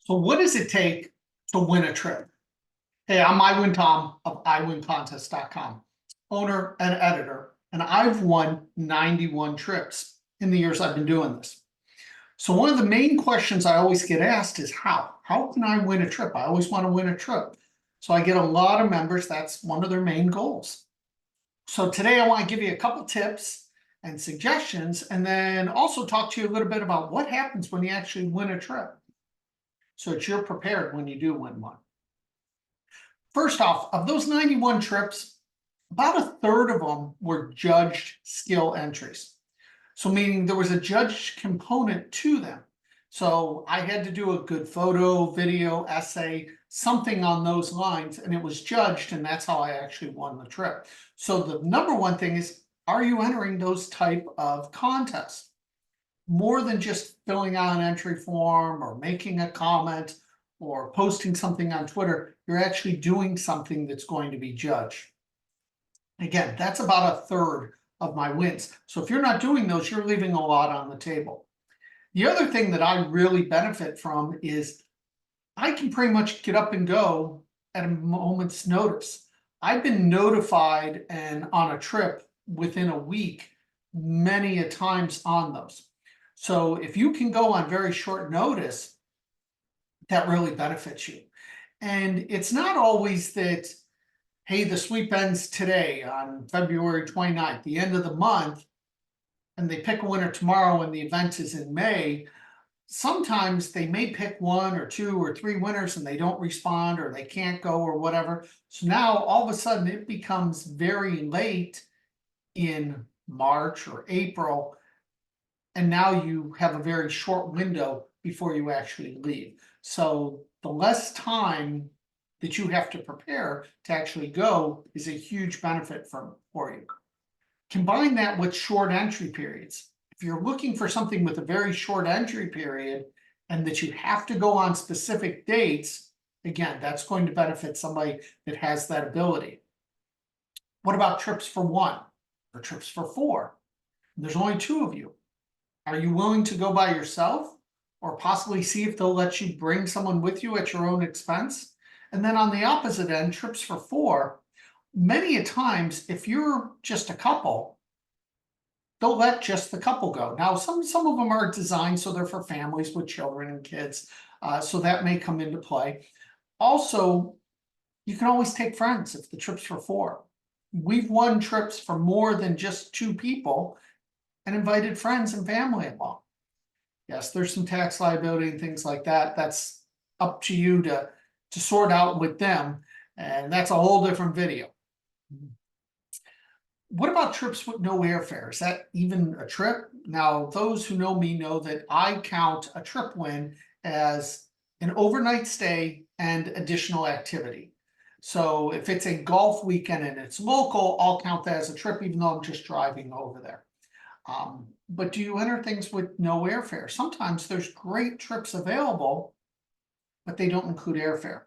So what does it take to win a trip? Hey, I'm iWIN Tom of iWinContest.com, owner and editor, and I've won 91 trips in the years I've been doing this. So one of the main questions I always get asked is how? How can I win a trip? I always want to win a trip. So I get a lot of members, that's one of their main goals. So today I want to give you a couple tips and suggestions, and then also talk to you a little bit about what happens when you actually win a trip, so that you're prepared when you do win one. First off, of those 91 trips, about a third of them were judged skill entries. So meaning there was a judged component to them. So I had to do a good photo, video, essay, something on those lines, and it was judged, and that's how I actually won the trip. So the number one thing is, are you entering those type of contests? More than just filling out an entry form or making a comment or posting something on Twitter, you're actually doing something that's going to be judged. Again, that's about a third of my wins. So if you're not doing those, you're leaving a lot on the table. The other thing that I really benefit from is I can pretty much get up and go at a moment's notice. I've been notified and on a trip within a week many a times on those. So if you can go on very short notice, that really benefits you. And it's not always that, hey, the sweep ends today on February 29th, the end of the month, and they pick a winner tomorrow and the event is in May. Sometimes they may pick one or two or three winners and they don't respond or they can't go or whatever. So now all of a sudden it becomes very late in March or April, and now you have a very short window before you actually leave. So the less time that you have to prepare to actually go is a huge benefit for you. Combine that with short entry periods. If you're looking for something with a very short entry period and that you have to go on specific dates, again, that's going to benefit somebody that has that ability. What about trips for one or trips for four? There's only two of you. Are you willing to go by yourself, or possibly see if they'll let you bring someone with you at your own expense? And then on the opposite end, trips for four, many a times, if you're just a couple, they'll let just the couple go. Now, some of them are designed so they're for families with children and kids, so that may come into play. Also, you can always take friends if the trip's for four. We've won trips for more than just two people and invited friends and family along. Yes, there's some tax liability and things like that. That's up to you to sort out with them, and that's a whole different video. What about trips with no airfare? Is that even a trip? Now, those who know me know that I count a trip win as an overnight stay and additional activity. So if it's a golf weekend and it's local, I'll count that as a trip, even though I'm just driving over there. But do you enter things with no airfare? Sometimes there's great trips available, but they don't include airfare.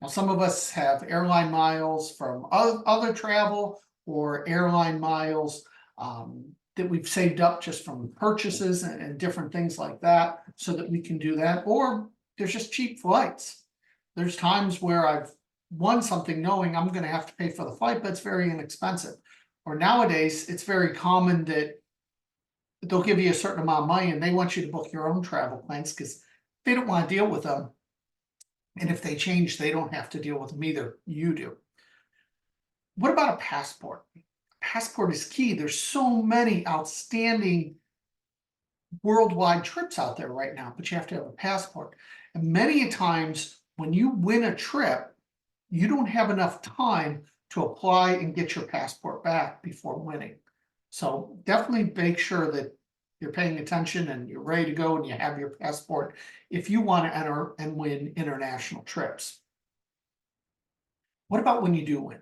Now, some of us have airline miles from other travel or airline miles that we've saved up just from purchases and different things like that, so that we can do that. Or there's just cheap flights. There's times where I've won something knowing I'm going to have to pay for the flight, but it's very inexpensive. Or nowadays, it's very common that they'll give you a certain amount of money and they want you to book your own travel plans because they don't want to deal with them. And if they change, they don't have to deal with them either. You do. What about a passport? A passport is key. There's so many outstanding worldwide trips out there right now, but you have to have a passport. And many times when you win a trip, you don't have enough time to apply and get your passport back before winning. So definitely make sure that you're paying attention and you're ready to go and you have your passport if you want to enter and win international trips. What about when you do win?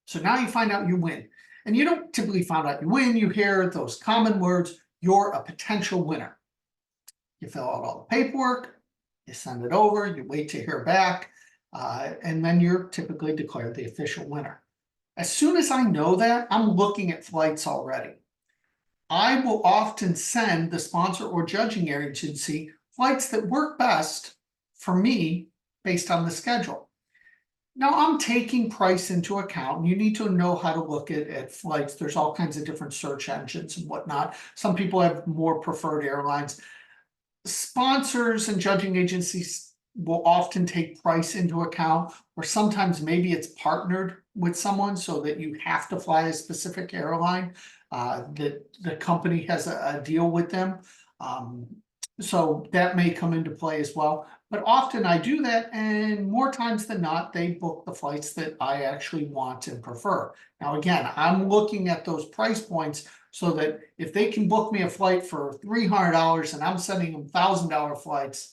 So now you find out you win, and you don't typically find out you win. You hear those common words, you're a potential winner. You fill out all the paperwork, you send it over, you wait to hear back, and then you're typically declared the official winner. As soon as I know that, I'm looking at flights already. I will often send the sponsor or judging agency flights that work best for me based on the schedule. Now, I'm taking price into account. You need to know how to look at flights. There's all kinds of different search engines and whatnot. Some people have more preferred airlines. Sponsors and judging agencies will often take price into account, or sometimes maybe it's partnered with someone so that you have to fly a specific airline, that the company has a deal with them. So that may come into play as well. But often I do that, and more times than not, they book the flights that I actually want and prefer. Now, again, I'm looking at those price points so that if they can book me a flight for $300 and I'm sending them $1,000 flights,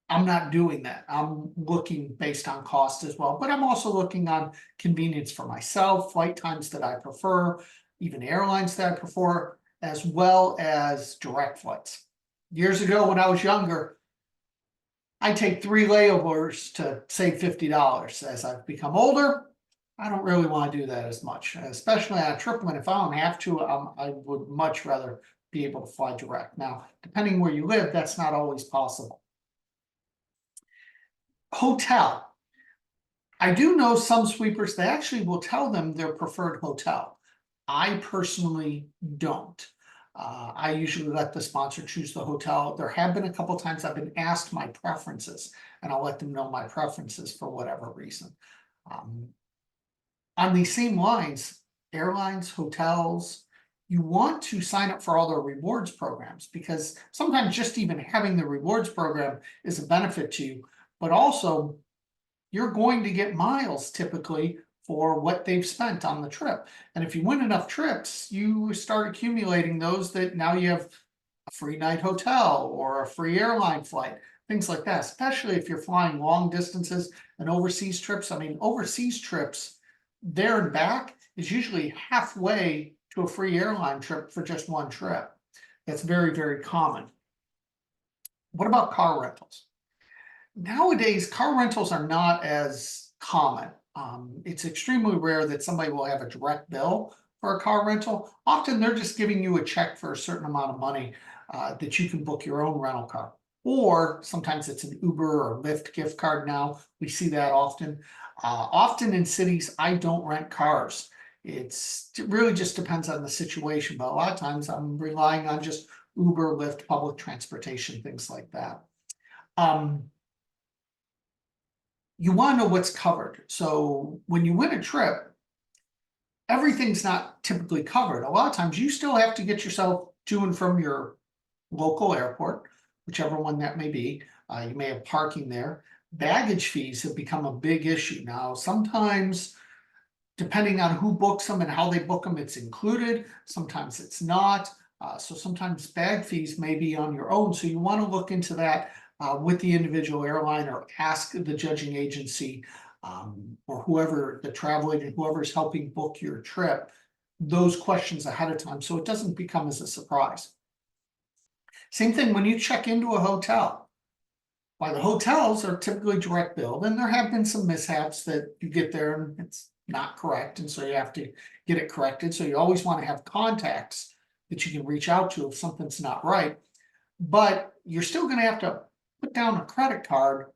I'm not doing that. I'm looking based on cost as well, but I'm also looking on convenience for myself, flight times that I prefer, even airlines that I prefer, as well as direct flights. Years ago, when I was younger, I take 3 layovers to save $50. As I've become older, I don't really want to do that as much, especially on a trip when if I don't have to, I would much rather be able to fly direct. Now, depending where you live, that's not always possible. Hotel. I do know some sweepers, they actually will tell them their preferred hotel. I personally don't. I usually let the sponsor choose the hotel. There have been a couple times I've been asked my preferences, and I'll let them know my preferences for whatever reason. On these same lines, airlines, hotels, you want to sign up for all their rewards programs, because sometimes just even having the rewards program is a benefit to you, but also you're going to get miles typically for what they've spent on the trip. And if you win enough trips, you start accumulating those that now you have a free night hotel or a free airline flight, things like that, especially if you're flying long distances and overseas trips. I mean, overseas trips there and back is usually halfway to a free airline trip for just one trip. That's very, very common. What about car rentals? Nowadays, car rentals are not as common. It's extremely rare that somebody will have a direct bill for a car rental. Often they're just giving you a check for a certain amount of money that you can book your own rental car. Or sometimes it's an Uber or Lyft gift card now. We see that often. Often in cities, I don't rent cars. It really just depends on the situation, but a lot of times I'm relying on just Uber, Lyft, public transportation, things like that. You want to know what's covered. So when you win a trip, everything's not typically covered. A lot of times you still have to get yourself to and from your local airport, whichever one that may be. You may have parking there. Baggage fees have become a big issue now. Sometimes, depending on who books them and how they book them, it's included. Sometimes it's not. So sometimes bag fees may be on your own. So you want to look into that with the individual airline, or ask the judging agency or whoever, the travel agent, whoever's helping book your trip, those questions ahead of time so it doesn't become as a surprise. Same thing when you check into a hotel. While the hotels are typically direct billed, and there have been some mishaps that you get there and it's not correct, and so you have to get it corrected. So you always want to have contacts that you can reach out to if something's not right, but you're still going to have to put down a credit card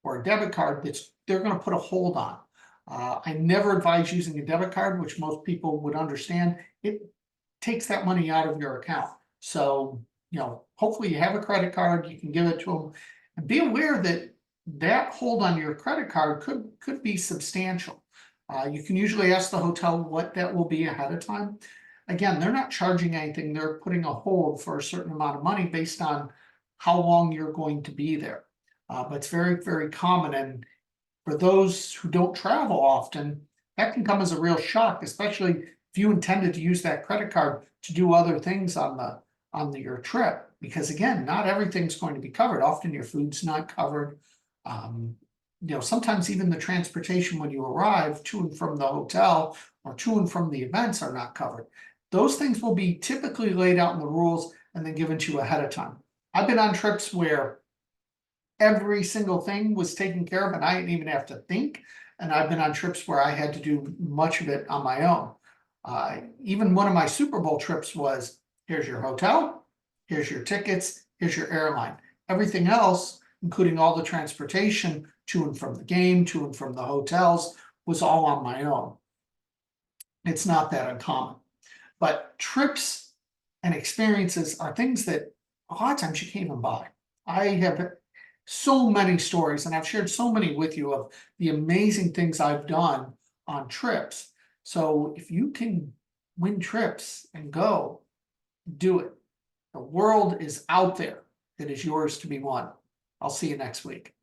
or a debit card that's they're going to put a hold on. I never advise using a debit card, which most people would understand. It takes that money out of your account. So, hopefully you have a credit card, you can give it to them, and be aware that that hold on your credit card could be substantial. You can usually ask the hotel what that will be ahead of time. Again, they're not charging anything. They're putting a hold for a certain amount of money based on how long you're going to be there. But it's very, very common. And for those who don't travel often, that can come as a real shock, especially if you intended to use that credit card to do other things on your trip. Because again, not everything's going to be covered. Often your food's not covered. Sometimes even the transportation when you arrive to and from the hotel or to and from the events are not covered. Those things will be typically laid out in the rules and then given to you ahead of time. I've been on trips where every single thing was taken care of and I didn't even have to think. And I've been on trips where I had to do much of it on my own. Even one of my Super Bowl trips was, here's your hotel, here's your tickets, here's your airline. Everything else including all the transportation to and from the game, to and from the hotels, was all on my own. It's not that uncommon. But trips and experiences are things that a lot of times you can't even buy. I have so many stories, and I've shared so many with you of the amazing things I've done on trips. So if you can win trips and go, do it. The world is out there. It is yours to be won. I'll see you next week.